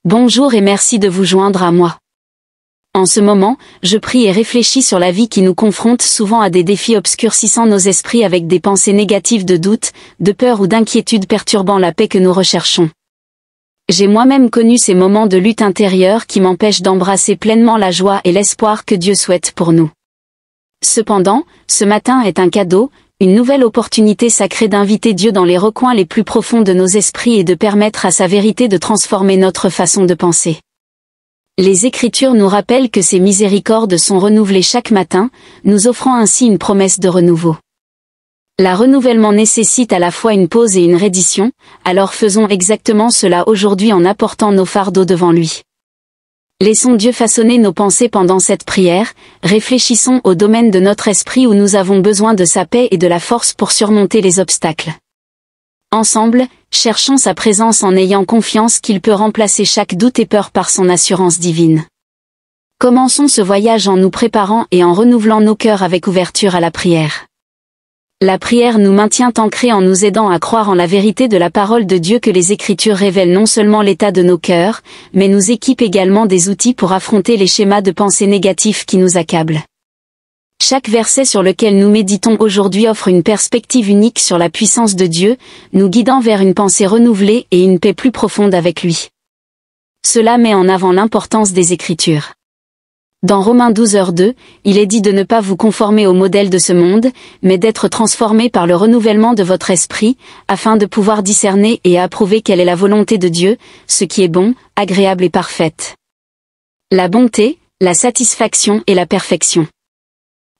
Bonjour et merci de vous joindre à moi. En ce moment, je prie et réfléchis sur la vie qui nous confronte souvent à des défis obscurcissant nos esprits avec des pensées négatives de doute, de peur ou d'inquiétude perturbant la paix que nous recherchons. J'ai moi-même connu ces moments de lutte intérieure qui m'empêchent d'embrasser pleinement la joie et l'espoir que Dieu souhaite pour nous. Cependant, ce matin est un cadeau, une nouvelle opportunité sacrée d'inviter Dieu dans les recoins les plus profonds de nos esprits et de permettre à sa vérité de transformer notre façon de penser. Les Écritures nous rappellent que ses miséricordes sont renouvelées chaque matin, nous offrant ainsi une promesse de renouveau. Le renouvellement nécessite à la fois une pause et une reddition, alors faisons exactement cela aujourd'hui en apportant nos fardeaux devant lui. Laissons Dieu façonner nos pensées pendant cette prière, réfléchissons au domaine de notre esprit où nous avons besoin de sa paix et de la force pour surmonter les obstacles. Ensemble, cherchons sa présence en ayant confiance qu'il peut remplacer chaque doute et peur par son assurance divine. Commençons ce voyage en nous préparant et en renouvelant nos cœurs avec ouverture à la prière. La prière nous maintient ancrés en nous aidant à croire en la vérité de la parole de Dieu que les Écritures révèlent non seulement l'état de nos cœurs, mais nous équipent également des outils pour affronter les schémas de pensée négatifs qui nous accablent. Chaque verset sur lequel nous méditons aujourd'hui offre une perspective unique sur la puissance de Dieu, nous guidant vers une pensée renouvelée et une paix plus profonde avec lui. Cela met en avant l'importance des Écritures. Dans Romains 12:2, il est dit de ne pas vous conformer au modèle de ce monde, mais d'être transformé par le renouvellement de votre esprit, afin de pouvoir discerner et approuver quelle est la volonté de Dieu, ce qui est bon, agréable et parfaite. La bonté, la satisfaction et la perfection.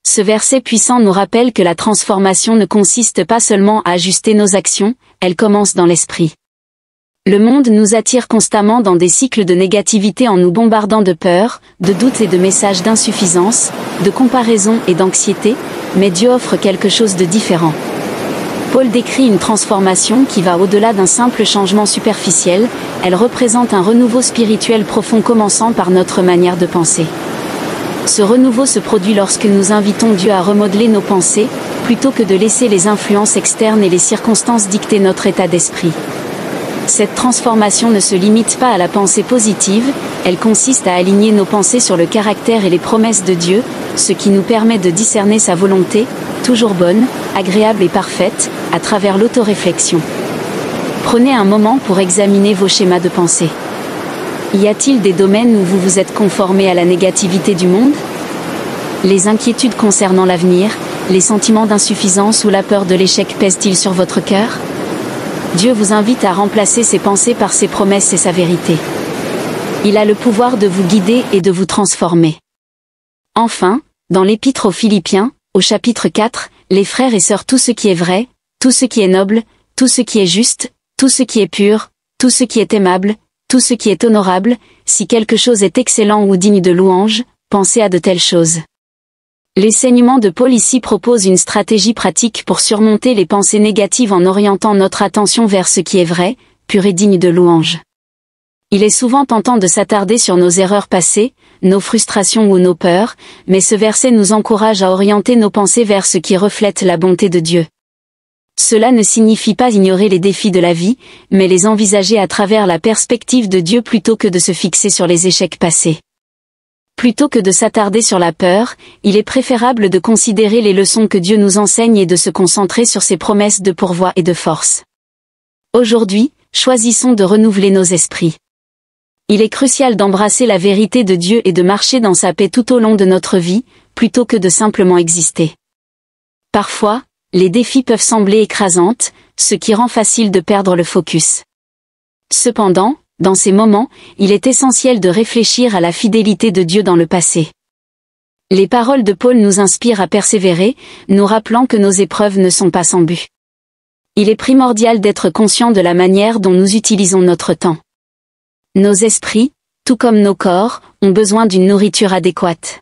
Ce verset puissant nous rappelle que la transformation ne consiste pas seulement à ajuster nos actions, elle commence dans l'esprit. Le monde nous attire constamment dans des cycles de négativité en nous bombardant de peur, de doutes et de messages d'insuffisance, de comparaison et d'anxiété, mais Dieu offre quelque chose de différent. Paul décrit une transformation qui va au-delà d'un simple changement superficiel, elle représente un renouveau spirituel profond commençant par notre manière de penser. Ce renouveau se produit lorsque nous invitons Dieu à remodeler nos pensées, plutôt que de laisser les influences externes et les circonstances dicter notre état d'esprit. Cette transformation ne se limite pas à la pensée positive, elle consiste à aligner nos pensées sur le caractère et les promesses de Dieu, ce qui nous permet de discerner sa volonté, toujours bonne, agréable et parfaite, à travers l'autoréflexion. Prenez un moment pour examiner vos schémas de pensée. Y a-t-il des domaines où vous vous êtes conformé à la négativité du monde? Les inquiétudes concernant l'avenir, les sentiments d'insuffisance ou la peur de l'échec pèsent-ils sur votre cœur? Dieu vous invite à remplacer ces pensées par ses promesses et sa vérité. Il a le pouvoir de vous guider et de vous transformer. Enfin, dans l'Épître aux Philippiens, au chapitre 4, les frères et sœurs, tout ce qui est vrai, tout ce qui est noble, tout ce qui est juste, tout ce qui est pur, tout ce qui est aimable, tout ce qui est honorable, si quelque chose est excellent ou digne de louange, pensez à de telles choses. L'enseignement de Paul ici propose une stratégie pratique pour surmonter les pensées négatives en orientant notre attention vers ce qui est vrai, pur et digne de louange. Il est souvent tentant de s'attarder sur nos erreurs passées, nos frustrations ou nos peurs, mais ce verset nous encourage à orienter nos pensées vers ce qui reflète la bonté de Dieu. Cela ne signifie pas ignorer les défis de la vie, mais les envisager à travers la perspective de Dieu plutôt que de se fixer sur les échecs passés. Plutôt que de s'attarder sur la peur, il est préférable de considérer les leçons que Dieu nous enseigne et de se concentrer sur ses promesses de pourvoi et de force. Aujourd'hui, choisissons de renouveler nos esprits. Il est crucial d'embrasser la vérité de Dieu et de marcher dans sa paix tout au long de notre vie, plutôt que de simplement exister. Parfois, les défis peuvent sembler écrasantes, ce qui rend facile de perdre le focus. Cependant, dans ces moments, il est essentiel de réfléchir à la fidélité de Dieu dans le passé. Les paroles de Paul nous inspirent à persévérer, nous rappelant que nos épreuves ne sont pas sans but. Il est primordial d'être conscient de la manière dont nous utilisons notre temps. Nos esprits, tout comme nos corps, ont besoin d'une nourriture adéquate.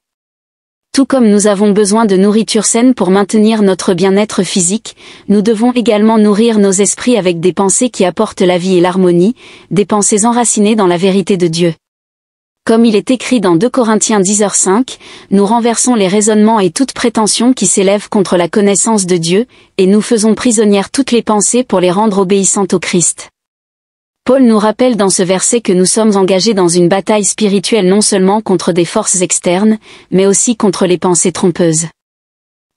Tout comme nous avons besoin de nourriture saine pour maintenir notre bien-être physique, nous devons également nourrir nos esprits avec des pensées qui apportent la vie et l'harmonie, des pensées enracinées dans la vérité de Dieu. Comme il est écrit dans 2 Corinthiens 10:5, nous renversons les raisonnements et toute prétention qui s'élève contre la connaissance de Dieu, et nous faisons prisonnières toutes les pensées pour les rendre obéissantes au Christ. Paul nous rappelle dans ce verset que nous sommes engagés dans une bataille spirituelle non seulement contre des forces externes, mais aussi contre les pensées trompeuses.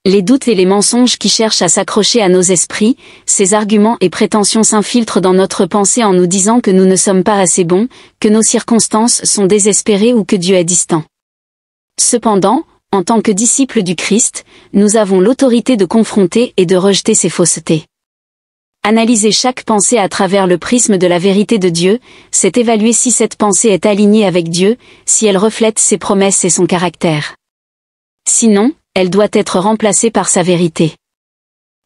Les doutes et les mensonges qui cherchent à s'accrocher à nos esprits, ces arguments et prétentions s'infiltrent dans notre pensée en nous disant que nous ne sommes pas assez bons, que nos circonstances sont désespérées ou que Dieu est distant. Cependant, en tant que disciples du Christ, nous avons l'autorité de confronter et de rejeter ces faussetés. Analyser chaque pensée à travers le prisme de la vérité de Dieu, c'est évaluer si cette pensée est alignée avec Dieu, si elle reflète ses promesses et son caractère. Sinon, elle doit être remplacée par sa vérité.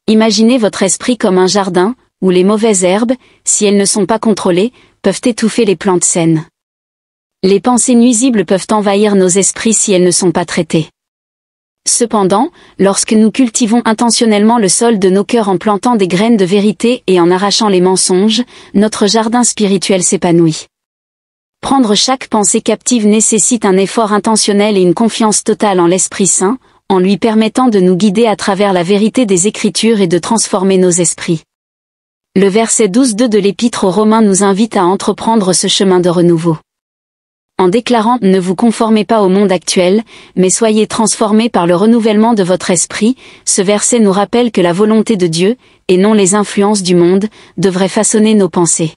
Imaginez votre esprit comme un jardin, où les mauvaises herbes, si elles ne sont pas contrôlées, peuvent étouffer les plantes saines. Les pensées nuisibles peuvent envahir nos esprits si elles ne sont pas traitées. Cependant, lorsque nous cultivons intentionnellement le sol de nos cœurs en plantant des graines de vérité et en arrachant les mensonges, notre jardin spirituel s'épanouit. Prendre chaque pensée captive nécessite un effort intentionnel et une confiance totale en l'Esprit Saint, en lui permettant de nous guider à travers la vérité des Écritures et de transformer nos esprits. Le verset 12-2 de l'Épître aux Romains nous invite à entreprendre ce chemin de renouveau. En déclarant « Ne vous conformez pas au monde actuel, mais soyez transformés par le renouvellement de votre esprit », ce verset nous rappelle que la volonté de Dieu, et non les influences du monde, devrait façonner nos pensées.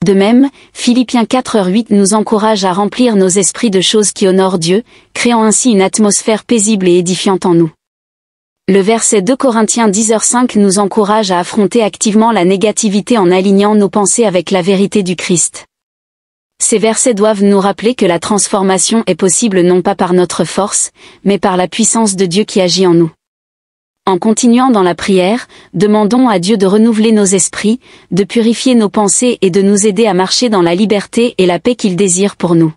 De même, Philippiens 4:8 nous encourage à remplir nos esprits de choses qui honorent Dieu, créant ainsi une atmosphère paisible et édifiante en nous. Le verset 2 Corinthiens 10:5 nous encourage à affronter activement la négativité en alignant nos pensées avec la vérité du Christ. Ces versets doivent nous rappeler que la transformation est possible non pas par notre force, mais par la puissance de Dieu qui agit en nous. En continuant dans la prière, demandons à Dieu de renouveler nos esprits, de purifier nos pensées et de nous aider à marcher dans la liberté et la paix qu'il désire pour nous.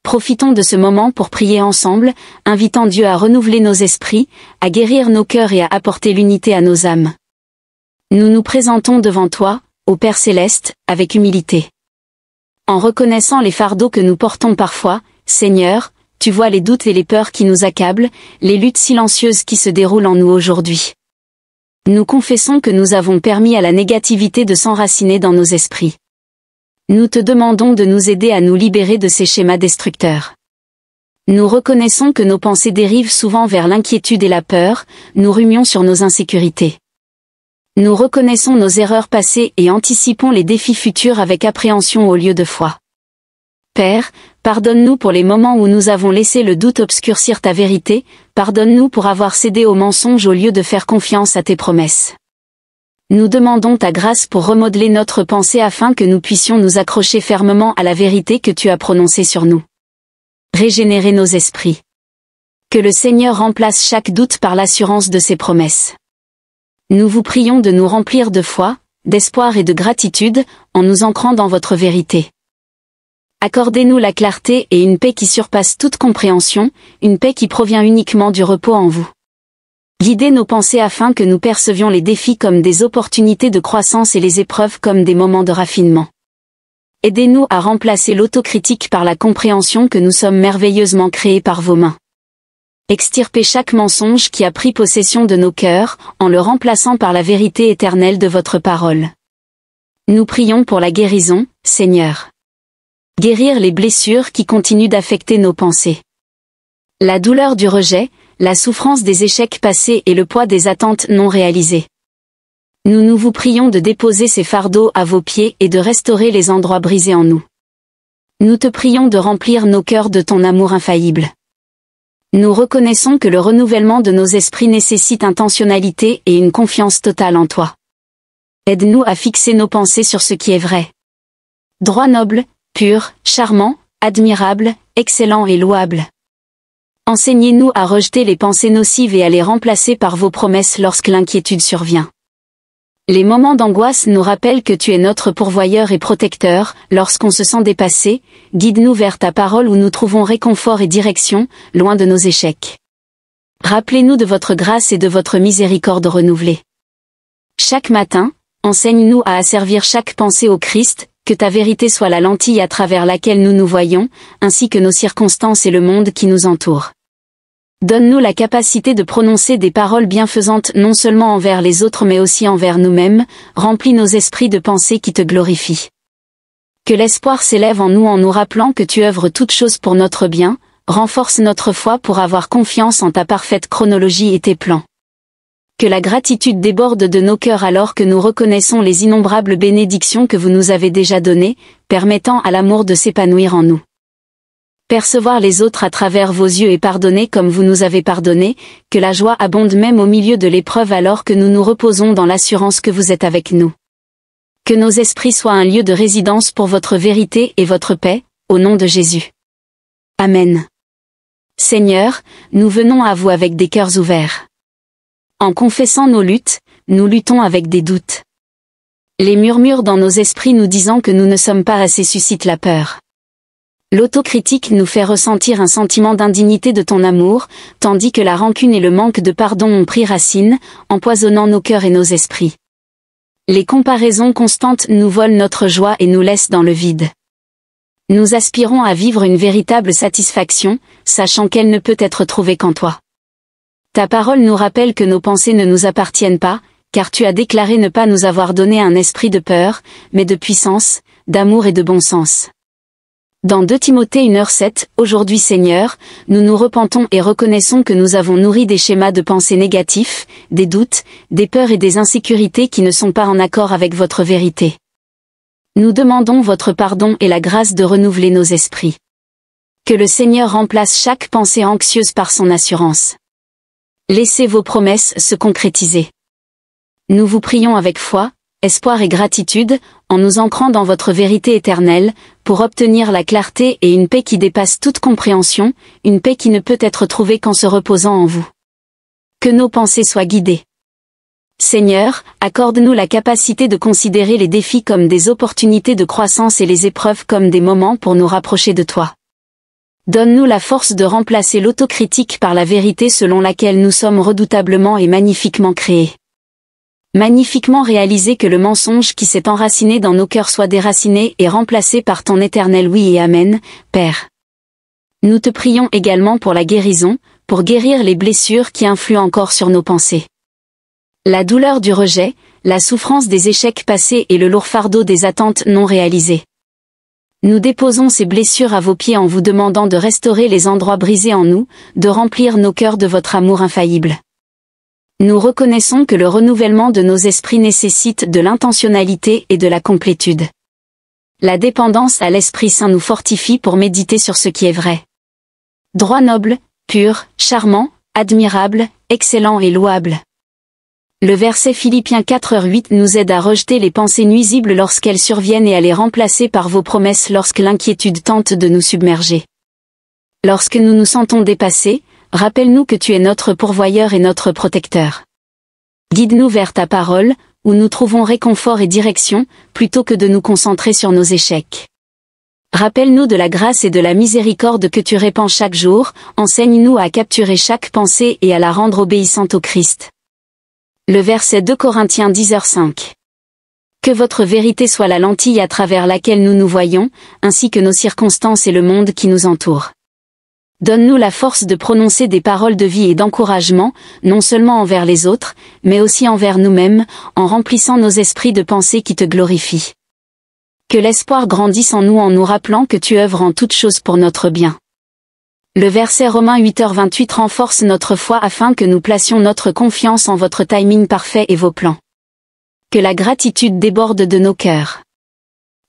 Profitons de ce moment pour prier ensemble, invitant Dieu à renouveler nos esprits, à guérir nos cœurs et à apporter l'unité à nos âmes. Nous nous présentons devant toi, ô Père céleste, avec humilité. En reconnaissant les fardeaux que nous portons parfois, Seigneur, tu vois les doutes et les peurs qui nous accablent, les luttes silencieuses qui se déroulent en nous aujourd'hui. Nous confessons que nous avons permis à la négativité de s'enraciner dans nos esprits. Nous te demandons de nous aider à nous libérer de ces schémas destructeurs. Nous reconnaissons que nos pensées dérivent souvent vers l'inquiétude et la peur, nous rumions sur nos insécurités. Nous reconnaissons nos erreurs passées et anticipons les défis futurs avec appréhension au lieu de foi. Père, pardonne-nous pour les moments où nous avons laissé le doute obscurcir ta vérité, pardonne-nous pour avoir cédé aux mensonges au lieu de faire confiance à tes promesses. Nous demandons ta grâce pour remodeler notre pensée afin que nous puissions nous accrocher fermement à la vérité que tu as prononcée sur nous. Régénérer nos esprits. Que le Seigneur remplace chaque doute par l'assurance de ses promesses. Nous vous prions de nous remplir de foi, d'espoir et de gratitude, en nous ancrant dans votre vérité. Accordez-nous la clarté et une paix qui surpasse toute compréhension, une paix qui provient uniquement du repos en vous. Guidez nos pensées afin que nous percevions les défis comme des opportunités de croissance et les épreuves comme des moments de raffinement. Aidez-nous à remplacer l'autocritique par la compréhension que nous sommes merveilleusement créés par vos mains. Extirpez chaque mensonge qui a pris possession de nos cœurs, en le remplaçant par la vérité éternelle de votre parole. Nous prions pour la guérison, Seigneur. Guérir les blessures qui continuent d'affecter nos pensées. La douleur du rejet, la souffrance des échecs passés et le poids des attentes non réalisées. Nous vous prions de déposer ces fardeaux à vos pieds et de restaurer les endroits brisés en nous. Nous te prions de remplir nos cœurs de ton amour infaillible. Nous reconnaissons que le renouvellement de nos esprits nécessite intentionnalité et une confiance totale en toi. Aide-nous à fixer nos pensées sur ce qui est vrai. Droit, noble, pur, charmant, admirable, excellent et louable. Enseignez-nous à rejeter les pensées nocives et à les remplacer par vos promesses lorsque l'inquiétude survient. Les moments d'angoisse nous rappellent que tu es notre pourvoyeur et protecteur. Lorsqu'on se sent dépassé, guide-nous vers ta parole où nous trouvons réconfort et direction, loin de nos échecs. Rappelez-nous de votre grâce et de votre miséricorde renouvelée. Chaque matin, enseigne-nous à asservir chaque pensée au Christ, que ta vérité soit la lentille à travers laquelle nous nous voyons, ainsi que nos circonstances et le monde qui nous entoure. Donne-nous la capacité de prononcer des paroles bienfaisantes non seulement envers les autres mais aussi envers nous-mêmes, remplis nos esprits de pensées qui te glorifient. Que l'espoir s'élève en nous rappelant que tu œuvres toutes choses pour notre bien, renforce notre foi pour avoir confiance en ta parfaite chronologie et tes plans. Que la gratitude déborde de nos cœurs alors que nous reconnaissons les innombrables bénédictions que vous nous avez déjà données, permettant à l'amour de s'épanouir en nous. Percevoir les autres à travers vos yeux et pardonner comme vous nous avez pardonné, que la joie abonde même au milieu de l'épreuve alors que nous nous reposons dans l'assurance que vous êtes avec nous. Que nos esprits soient un lieu de résidence pour votre vérité et votre paix, au nom de Jésus. Amen. Seigneur, nous venons à vous avec des cœurs ouverts. En confessant nos luttes, nous luttons avec des doutes. Les murmures dans nos esprits nous disant que nous ne sommes pas assez suscitent la peur. L'autocritique nous fait ressentir un sentiment d'indignité de ton amour, tandis que la rancune et le manque de pardon ont pris racine, empoisonnant nos cœurs et nos esprits. Les comparaisons constantes nous volent notre joie et nous laissent dans le vide. Nous aspirons à vivre une véritable satisfaction, sachant qu'elle ne peut être trouvée qu'en toi. Ta parole nous rappelle que nos pensées ne nous appartiennent pas, car tu as déclaré ne pas nous avoir donné un esprit de peur, mais de puissance, d'amour et de bon sens. Dans 2 Timothée 1h7, aujourd'hui Seigneur, nous nous repentons et reconnaissons que nous avons nourri des schémas de pensée négatifs, des doutes, des peurs et des insécurités qui ne sont pas en accord avec votre vérité. Nous demandons votre pardon et la grâce de renouveler nos esprits. Que le Seigneur remplace chaque pensée anxieuse par son assurance. Laissez vos promesses se concrétiser. Nous vous prions avec foi, espoir et gratitude, en nous ancrant dans votre vérité éternelle, pour obtenir la clarté et une paix qui dépasse toute compréhension, une paix qui ne peut être trouvée qu'en se reposant en vous. Que nos pensées soient guidées. Seigneur, accorde-nous la capacité de considérer les défis comme des opportunités de croissance et les épreuves comme des moments pour nous rapprocher de toi. Donne-nous la force de remplacer l'autocritique par la vérité selon laquelle nous sommes redoutablement et magnifiquement créés. Magnifiquement réaliser que le mensonge qui s'est enraciné dans nos cœurs soit déraciné et remplacé par ton éternel oui et amen, Père. Nous te prions également pour la guérison, pour guérir les blessures qui influent encore sur nos pensées. La douleur du rejet, la souffrance des échecs passés et le lourd fardeau des attentes non réalisées. Nous déposons ces blessures à vos pieds en vous demandant de restaurer les endroits brisés en nous, de remplir nos cœurs de votre amour infaillible. Nous reconnaissons que le renouvellement de nos esprits nécessite de l'intentionnalité et de la complétude. La dépendance à l'Esprit Saint nous fortifie pour méditer sur ce qui est vrai. Droit noble, pur, charmant, admirable, excellent et louable. Le verset Philippiens 4h8 nous aide à rejeter les pensées nuisibles lorsqu'elles surviennent et à les remplacer par vos promesses lorsque l'inquiétude tente de nous submerger. Lorsque nous nous sentons dépassés, rappelle-nous que tu es notre pourvoyeur et notre protecteur. Guide-nous vers ta parole, où nous trouvons réconfort et direction, plutôt que de nous concentrer sur nos échecs. Rappelle-nous de la grâce et de la miséricorde que tu répands chaque jour, enseigne-nous à capturer chaque pensée et à la rendre obéissante au Christ. Le verset 2 Corinthiens 10h5. Que votre vérité soit la lentille à travers laquelle nous nous voyons, ainsi que nos circonstances et le monde qui nous entoure. Donne-nous la force de prononcer des paroles de vie et d'encouragement, non seulement envers les autres, mais aussi envers nous-mêmes, en remplissant nos esprits de pensées qui te glorifient. Que l'espoir grandisse en nous rappelant que tu œuvres en toutes choses pour notre bien. Le verset Romains 8h28 renforce notre foi afin que nous placions notre confiance en votre timing parfait et vos plans. Que la gratitude déborde de nos cœurs.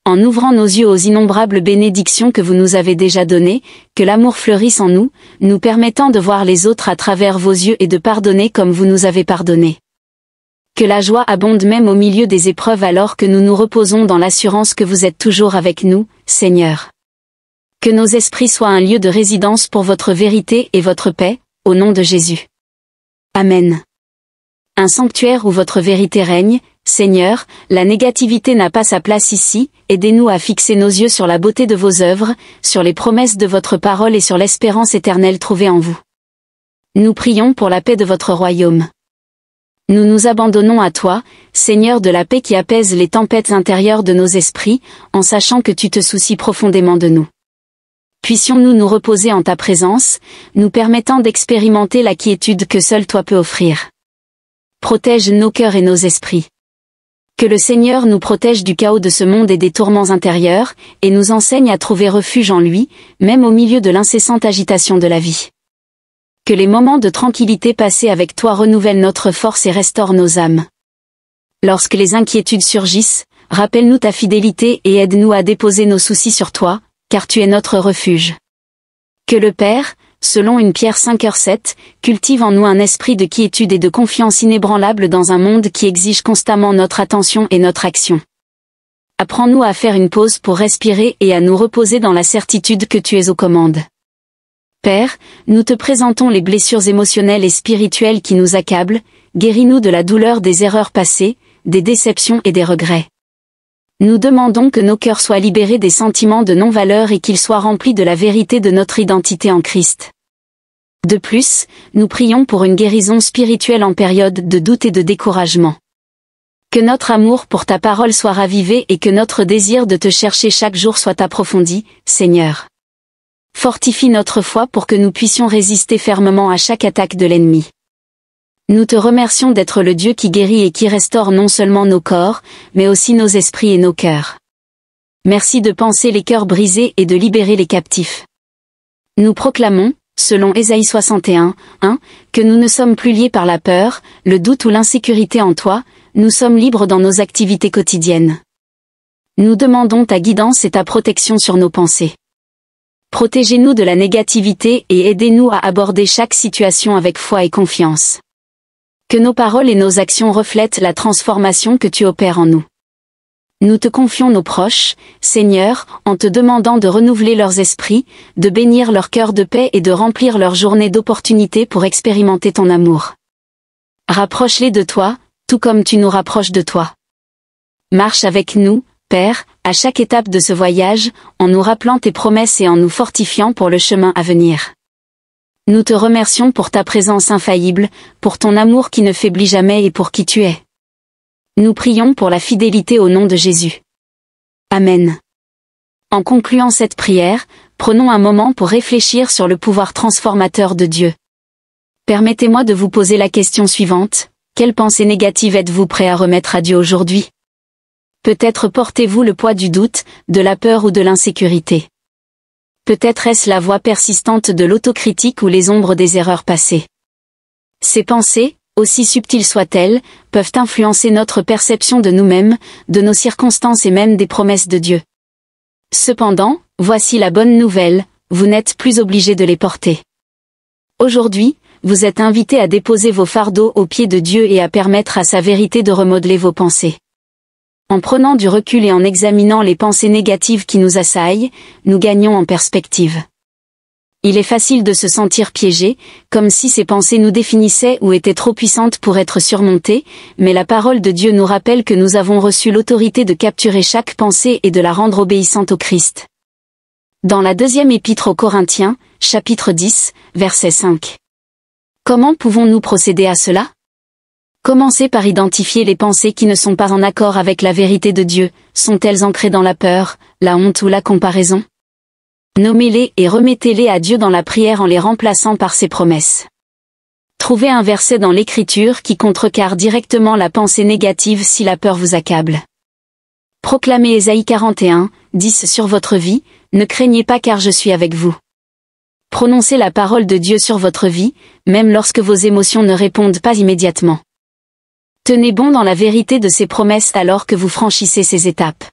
En ouvrant nos yeux aux innombrables bénédictions que vous nous avez déjà données, que l'amour fleurisse en nous, nous permettant de voir les autres à travers vos yeux et de pardonner comme vous nous avez pardonné. Que la joie abonde même au milieu des épreuves alors que nous nous reposons dans l'assurance que vous êtes toujours avec nous, Seigneur. Que nos esprits soient un lieu de résidence pour votre vérité et votre paix, au nom de Jésus. Amen. Un sanctuaire où votre vérité règne, Seigneur, la négativité n'a pas sa place ici, aidez-nous à fixer nos yeux sur la beauté de vos œuvres, sur les promesses de votre parole et sur l'espérance éternelle trouvée en vous. Nous prions pour la paix de votre royaume. Nous nous abandonnons à toi, Seigneur de la paix qui apaise les tempêtes intérieures de nos esprits, en sachant que tu te soucies profondément de nous. Puissions-nous nous reposer en ta présence, nous permettant d'expérimenter la quiétude que seul toi peux offrir. Protège nos cœurs et nos esprits. Que le Seigneur nous protège du chaos de ce monde et des tourments intérieurs, et nous enseigne à trouver refuge en lui, même au milieu de l'incessante agitation de la vie. Que les moments de tranquillité passés avec toi renouvellent notre force et restaurent nos âmes. Lorsque les inquiétudes surgissent, rappelle-nous ta fidélité et aide-nous à déposer nos soucis sur toi, car tu es notre refuge. Que le Père, selon 1 Pierre 5h7, cultive en nous un esprit de quiétude et de confiance inébranlable dans un monde qui exige constamment notre attention et notre action. Apprends-nous à faire une pause pour respirer et à nous reposer dans la certitude que tu es aux commandes. Père, nous te présentons les blessures émotionnelles et spirituelles qui nous accablent, guéris-nous de la douleur des erreurs passées, des déceptions et des regrets. Nous demandons que nos cœurs soient libérés des sentiments de non-valeur et qu'ils soient remplis de la vérité de notre identité en Christ. De plus, nous prions pour une guérison spirituelle en période de doute et de découragement. Que notre amour pour ta parole soit ravivé et que notre désir de te chercher chaque jour soit approfondi, Seigneur. Fortifie notre foi pour que nous puissions résister fermement à chaque attaque de l'ennemi. Nous te remercions d'être le Dieu qui guérit et qui restaure non seulement nos corps, mais aussi nos esprits et nos cœurs. Merci de panser les cœurs brisés et de libérer les captifs. Nous proclamons, selon Ésaïe 61, 1, que nous ne sommes plus liés par la peur, le doute ou l'insécurité en toi, nous sommes libres dans nos activités quotidiennes. Nous demandons ta guidance et ta protection sur nos pensées. Protégez-nous de la négativité et aidez-nous à aborder chaque situation avec foi et confiance. Que nos paroles et nos actions reflètent la transformation que tu opères en nous. Nous te confions nos proches, Seigneur, en te demandant de renouveler leurs esprits, de bénir leur cœur de paix et de remplir leur journée d'opportunités pour expérimenter ton amour. Rapproche-les de toi, tout comme tu nous rapproches de toi. Marche avec nous, Père, à chaque étape de ce voyage, en nous rappelant tes promesses et en nous fortifiant pour le chemin à venir. Nous te remercions pour ta présence infaillible, pour ton amour qui ne faiblit jamais et pour qui tu es. Nous prions pour la fidélité au nom de Jésus. Amen. En concluant cette prière, prenons un moment pour réfléchir sur le pouvoir transformateur de Dieu. Permettez-moi de vous poser la question suivante, quelle pensée négative êtes-vous prêt à remettre à Dieu aujourd'hui? Peut-être portez-vous le poids du doute, de la peur ou de l'insécurité. Peut-être est-ce la voix persistante de l'autocritique ou les ombres des erreurs passées. Ces pensées, aussi subtiles soient-elles, peuvent influencer notre perception de nous-mêmes, de nos circonstances et même des promesses de Dieu. Cependant, voici la bonne nouvelle, vous n'êtes plus obligé de les porter. Aujourd'hui, vous êtes invité à déposer vos fardeaux aux pieds de Dieu et à permettre à sa vérité de remodeler vos pensées. En prenant du recul et en examinant les pensées négatives qui nous assaillent, nous gagnons en perspective. Il est facile de se sentir piégé, comme si ces pensées nous définissaient ou étaient trop puissantes pour être surmontées, mais la parole de Dieu nous rappelle que nous avons reçu l'autorité de capturer chaque pensée et de la rendre obéissante au Christ. Dans la deuxième épître aux Corinthiens, chapitre 10, verset 5. Comment pouvons-nous procéder à cela? Commencez par identifier les pensées qui ne sont pas en accord avec la vérité de Dieu, sont-elles ancrées dans la peur, la honte ou la comparaison? Nommez-les et remettez-les à Dieu dans la prière en les remplaçant par ses promesses. Trouvez un verset dans l'Écriture qui contrecarre directement la pensée négative si la peur vous accable. Proclamez Ésaïe 41, 10 sur votre vie, ne craignez pas car je suis avec vous. Prononcez la parole de Dieu sur votre vie, même lorsque vos émotions ne répondent pas immédiatement. Tenez bon dans la vérité de ses promesses alors que vous franchissez ces étapes.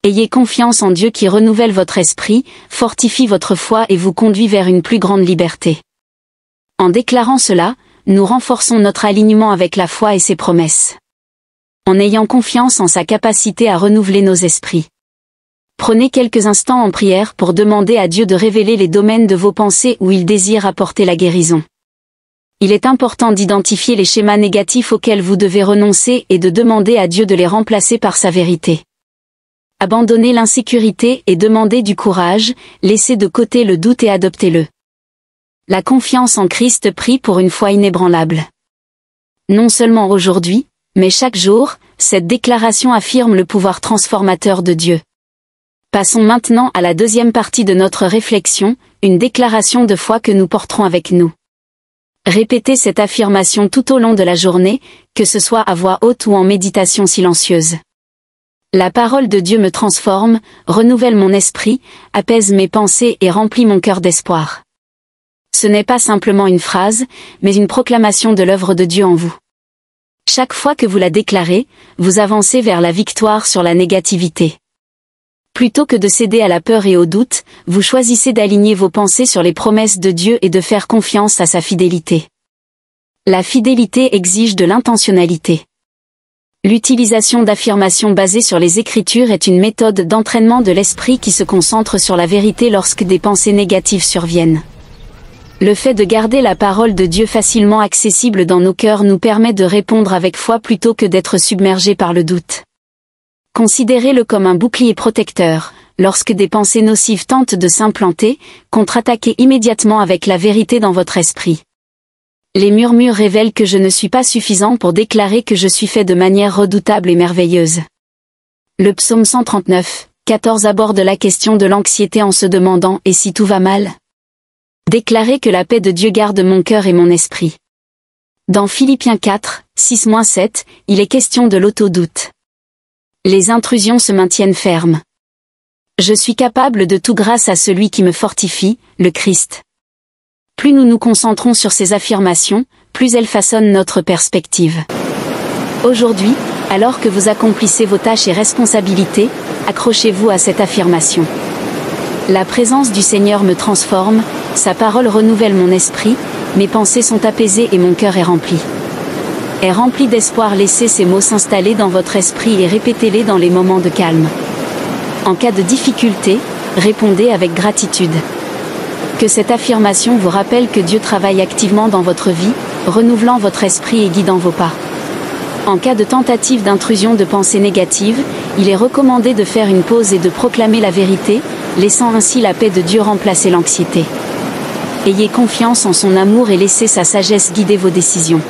Ayez confiance en Dieu qui renouvelle votre esprit, fortifie votre foi et vous conduit vers une plus grande liberté. En déclarant cela, nous renforçons notre alignement avec la foi et ses promesses. En ayant confiance en sa capacité à renouveler nos esprits. Prenez quelques instants en prière pour demander à Dieu de révéler les domaines de vos pensées où il désire apporter la guérison. Il est important d'identifier les schémas négatifs auxquels vous devez renoncer et de demander à Dieu de les remplacer par sa vérité. Abandonnez l'insécurité et demandez du courage, laissez de côté le doute et adoptez-le. La confiance en Christ prie pour une foi inébranlable. Non seulement aujourd'hui, mais chaque jour, cette déclaration affirme le pouvoir transformateur de Dieu. Passons maintenant à la deuxième partie de notre réflexion, une déclaration de foi que nous porterons avec nous. Répétez cette affirmation tout au long de la journée, que ce soit à voix haute ou en méditation silencieuse. La parole de Dieu me transforme, renouvelle mon esprit, apaise mes pensées et remplit mon cœur d'espoir. Ce n'est pas simplement une phrase, mais une proclamation de l'œuvre de Dieu en vous. Chaque fois que vous la déclarez, vous avancez vers la victoire sur la négativité. Plutôt que de céder à la peur et au doute, vous choisissez d'aligner vos pensées sur les promesses de Dieu et de faire confiance à sa fidélité. La fidélité exige de l'intentionnalité. L'utilisation d'affirmations basées sur les Écritures est une méthode d'entraînement de l'esprit qui se concentre sur la vérité lorsque des pensées négatives surviennent. Le fait de garder la parole de Dieu facilement accessible dans nos cœurs nous permet de répondre avec foi plutôt que d'être submergés par le doute. Considérez-le comme un bouclier protecteur. Lorsque des pensées nocives tentent de s'implanter, contre-attaquez immédiatement avec la vérité dans votre esprit. Les murmures révèlent que je ne suis pas suffisant pour déclarer que je suis fait de manière redoutable et merveilleuse. Le psaume 139, 14 aborde la question de l'anxiété en se demandant « Et si tout va mal ?» Déclarez que la paix de Dieu garde mon cœur et mon esprit. Dans Philippiens 4, 6-7, il est question de l'auto-doute. Les intrusions se maintiennent fermes. Je suis capable de tout grâce à celui qui me fortifie, le Christ. Plus nous nous concentrons sur ces affirmations, plus elles façonnent notre perspective. Aujourd'hui, alors que vous accomplissez vos tâches et responsabilités, accrochez-vous à cette affirmation. La présence du Seigneur me transforme, sa parole renouvelle mon esprit, mes pensées sont apaisées et mon cœur est rempli. Est rempli d'espoir. Laissez ces mots s'installer dans votre esprit et répétez-les dans les moments de calme. En cas de difficulté, répondez avec gratitude. Que cette affirmation vous rappelle que Dieu travaille activement dans votre vie, renouvelant votre esprit et guidant vos pas. En cas de tentative d'intrusion de pensées négatives, il est recommandé de faire une pause et de proclamer la vérité, laissant ainsi la paix de Dieu remplacer l'anxiété. Ayez confiance en son amour et laissez sa sagesse guider vos décisions.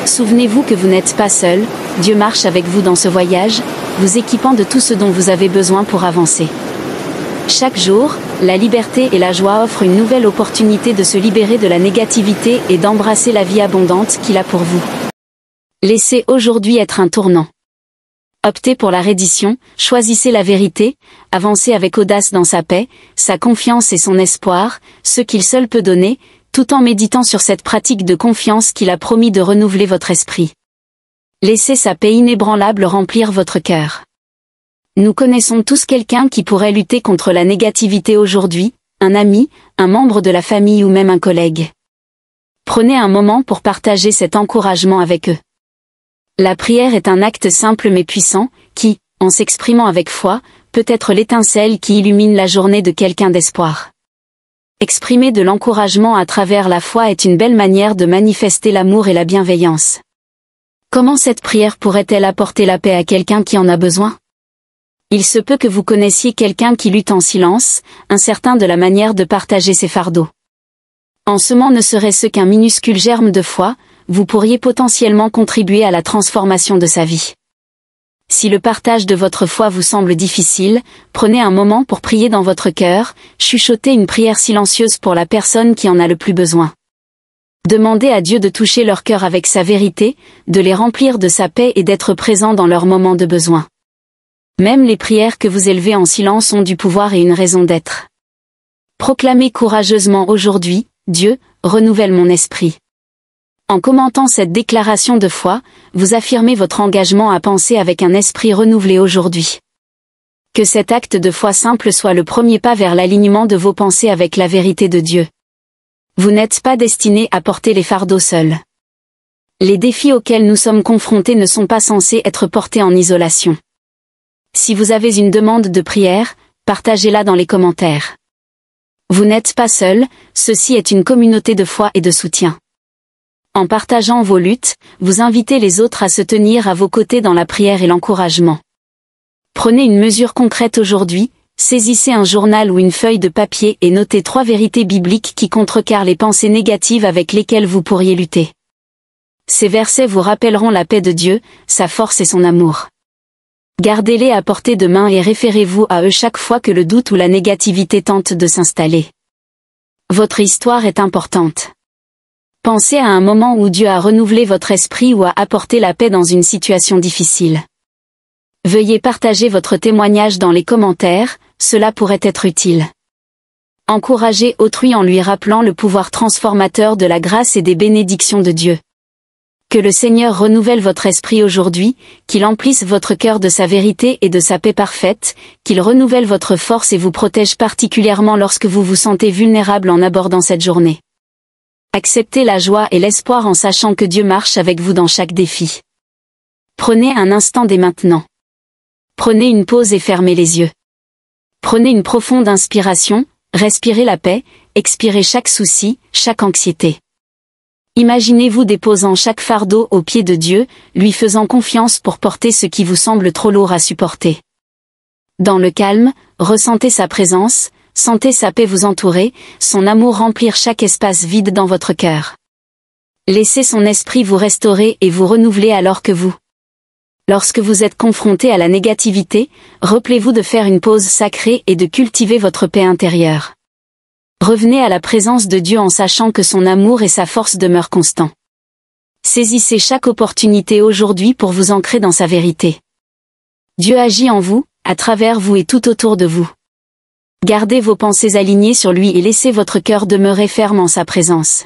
Souvenez-vous que vous n'êtes pas seul, Dieu marche avec vous dans ce voyage, vous équipant de tout ce dont vous avez besoin pour avancer. Chaque jour, la liberté et la joie offrent une nouvelle opportunité de se libérer de la négativité et d'embrasser la vie abondante qu'il a pour vous. Laissez aujourd'hui être un tournant. Optez pour la reddition, choisissez la vérité, avancez avec audace dans sa paix, sa confiance et son espoir, ce qu'il seul peut donner, tout en méditant sur cette pratique de confiance qu'il a promis de renouveler votre esprit. Laissez sa paix inébranlable remplir votre cœur. Nous connaissons tous quelqu'un qui pourrait lutter contre la négativité aujourd'hui, un ami, un membre de la famille ou même un collègue. Prenez un moment pour partager cet encouragement avec eux. La prière est un acte simple mais puissant, qui, en s'exprimant avec foi, peut être l'étincelle qui illumine la journée de quelqu'un d'espoir. Exprimer de l'encouragement à travers la foi est une belle manière de manifester l'amour et la bienveillance. Comment cette prière pourrait-elle apporter la paix à quelqu'un qui en a besoin ? Il se peut que vous connaissiez quelqu'un qui lutte en silence, incertain de la manière de partager ses fardeaux. En semant ne serait-ce qu'un minuscule germe de foi, vous pourriez potentiellement contribuer à la transformation de sa vie. Si le partage de votre foi vous semble difficile, prenez un moment pour prier dans votre cœur, chuchotez une prière silencieuse pour la personne qui en a le plus besoin. Demandez à Dieu de toucher leur cœur avec sa vérité, de les remplir de sa paix et d'être présent dans leurs moments de besoin. Même les prières que vous élevez en silence ont du pouvoir et une raison d'être. Proclamez courageusement aujourd'hui, Dieu, renouvelle mon esprit. En commentant cette déclaration de foi, vous affirmez votre engagement à penser avec un esprit renouvelé aujourd'hui. Que cet acte de foi simple soit le premier pas vers l'alignement de vos pensées avec la vérité de Dieu. Vous n'êtes pas destiné à porter les fardeaux seuls. Les défis auxquels nous sommes confrontés ne sont pas censés être portés en isolation. Si vous avez une demande de prière, partagez-la dans les commentaires. Vous n'êtes pas seul, ceci est une communauté de foi et de soutien. En partageant vos luttes, vous invitez les autres à se tenir à vos côtés dans la prière et l'encouragement. Prenez une mesure concrète aujourd'hui, saisissez un journal ou une feuille de papier et notez 3 vérités bibliques qui contrecarrent les pensées négatives avec lesquelles vous pourriez lutter. Ces versets vous rappelleront la paix de Dieu, sa force et son amour. Gardez-les à portée de main et référez-vous à eux chaque fois que le doute ou la négativité tente de s'installer. Votre histoire est importante. Pensez à un moment où Dieu a renouvelé votre esprit ou a apporté la paix dans une situation difficile. Veuillez partager votre témoignage dans les commentaires, cela pourrait être utile. Encouragez autrui en lui rappelant le pouvoir transformateur de la grâce et des bénédictions de Dieu. Que le Seigneur renouvelle votre esprit aujourd'hui, qu'il emplisse votre cœur de sa vérité et de sa paix parfaite, qu'il renouvelle votre force et vous protège particulièrement lorsque vous vous sentez vulnérable en abordant cette journée. Acceptez la joie et l'espoir en sachant que Dieu marche avec vous dans chaque défi. Prenez un instant dès maintenant. Prenez une pause et fermez les yeux. Prenez une profonde inspiration, respirez la paix, expirez chaque souci, chaque anxiété. Imaginez-vous déposant chaque fardeau aux pieds de Dieu, lui faisant confiance pour porter ce qui vous semble trop lourd à supporter. Dans le calme, ressentez sa présence, sentez sa paix vous entourer, son amour remplir chaque espace vide dans votre cœur. Laissez son esprit vous restaurer et vous renouveler alors que vous. Lorsque vous êtes confronté à la négativité, rappelez-vous de faire une pause sacrée et de cultiver votre paix intérieure. Revenez à la présence de Dieu en sachant que son amour et sa force demeurent constants. Saisissez chaque opportunité aujourd'hui pour vous ancrer dans sa vérité. Dieu agit en vous, à travers vous et tout autour de vous. Gardez vos pensées alignées sur lui et laissez votre cœur demeurer ferme en sa présence.